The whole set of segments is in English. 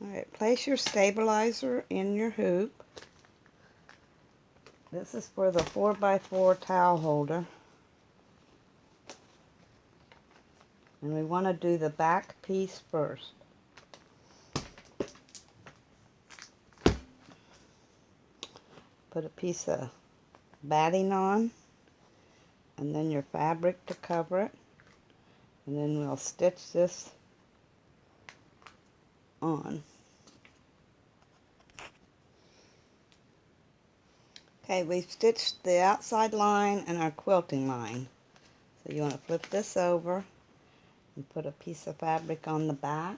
Alright, place your stabilizer in your hoop. This is for the 4x4 towel holder. And we want to do the back piece first. Put a piece of batting on, and then your fabric to cover it. And then we'll stitch this on. Okay, we've stitched the outside line and our quilting line. So you want to flip this over and put a piece of fabric on the back.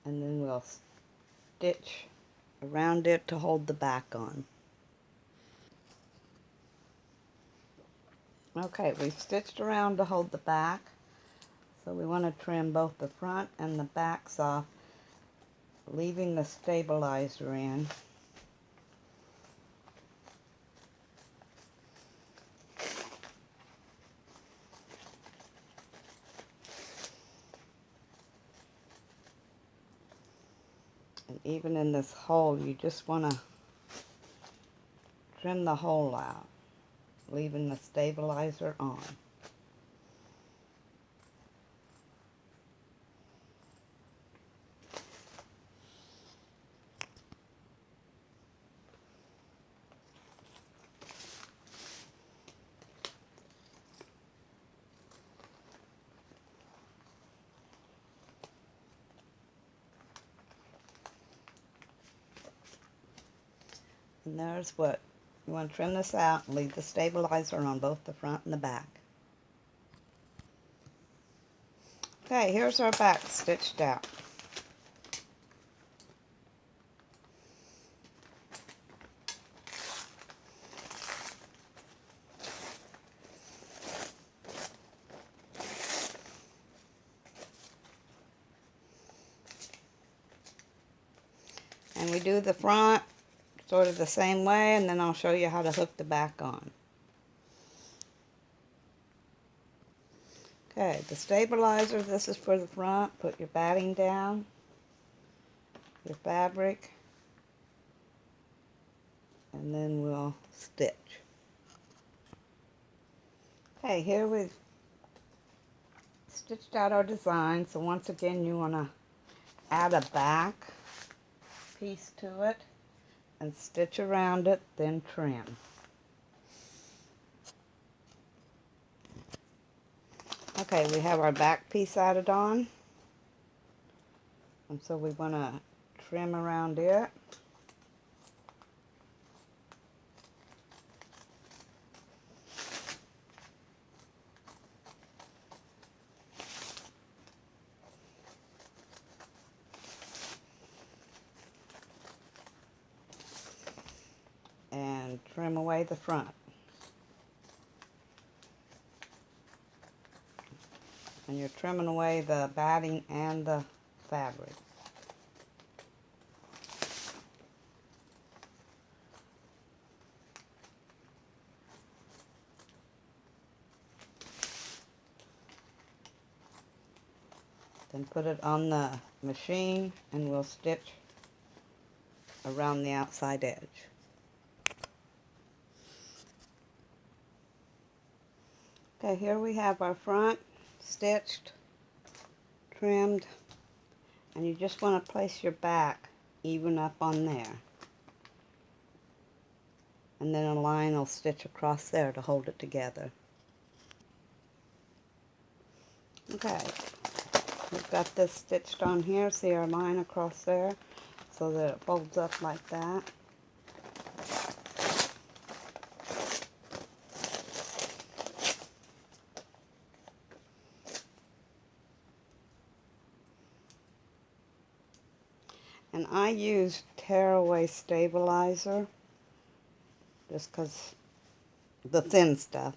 And then we'll stitch around it to hold the back on. Okay, we've stitched around to hold the back. So we want to trim both the front and the backs off, leaving the stabilizer in. And even in this hole, you just want to trim the hole out, leaving the stabilizer on. And there's what, you want to trim this out and leave the stabilizer on both the front and the back. Okay, here's our back stitched out. And we do the front sort of the same way, and then I'll show you how to hook the back on. Okay, the stabilizer, this is for the front. Put your batting down, your fabric, and then we'll stitch. Okay, here we've stitched out our design, so once again you want to add a back piece to it and stitch around it, then trim. Okay, we have our back piece added on, and so we want to trim around it. And trim away the front. And you're trimming away the batting and the fabric. Then put it on the machine and we'll stitch around the outside edge. Okay, here we have our front stitched, trimmed, and you just want to place your back even up on there. And then a line will stitch across there to hold it together. Okay, we've got this stitched on here, see our line across there, so that it folds up like that. And I use tearaway stabilizer, just because the thin stuff.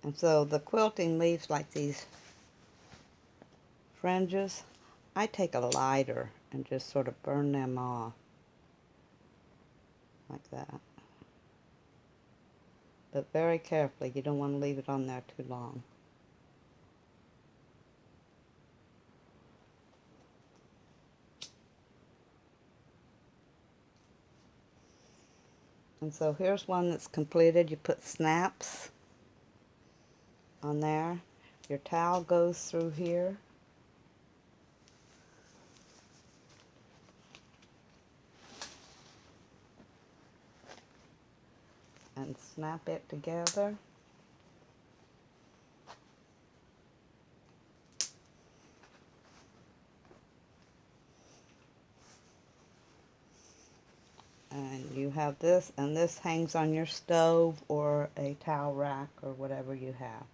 And so the quilting leaves like these fringes. I take a lighter and just sort of burn them off like that. But very carefully, you don't want to leave it on there too long. And so here's one that's completed. You put snaps on there. Your towel goes through here. And snap it together. And you have this, and this hangs on your stove or a towel rack or whatever you have.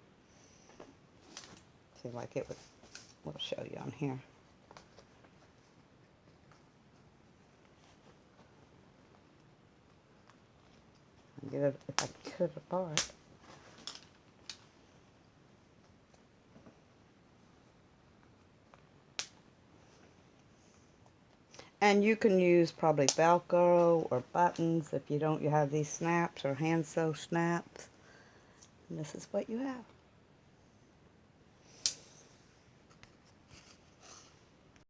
See, like it would, we'll show you on here. I'll get it, if I can get it apart. And you can use probably Velcro or buttons. If you don't, you have these snaps or hand sew snaps. And this is what you have.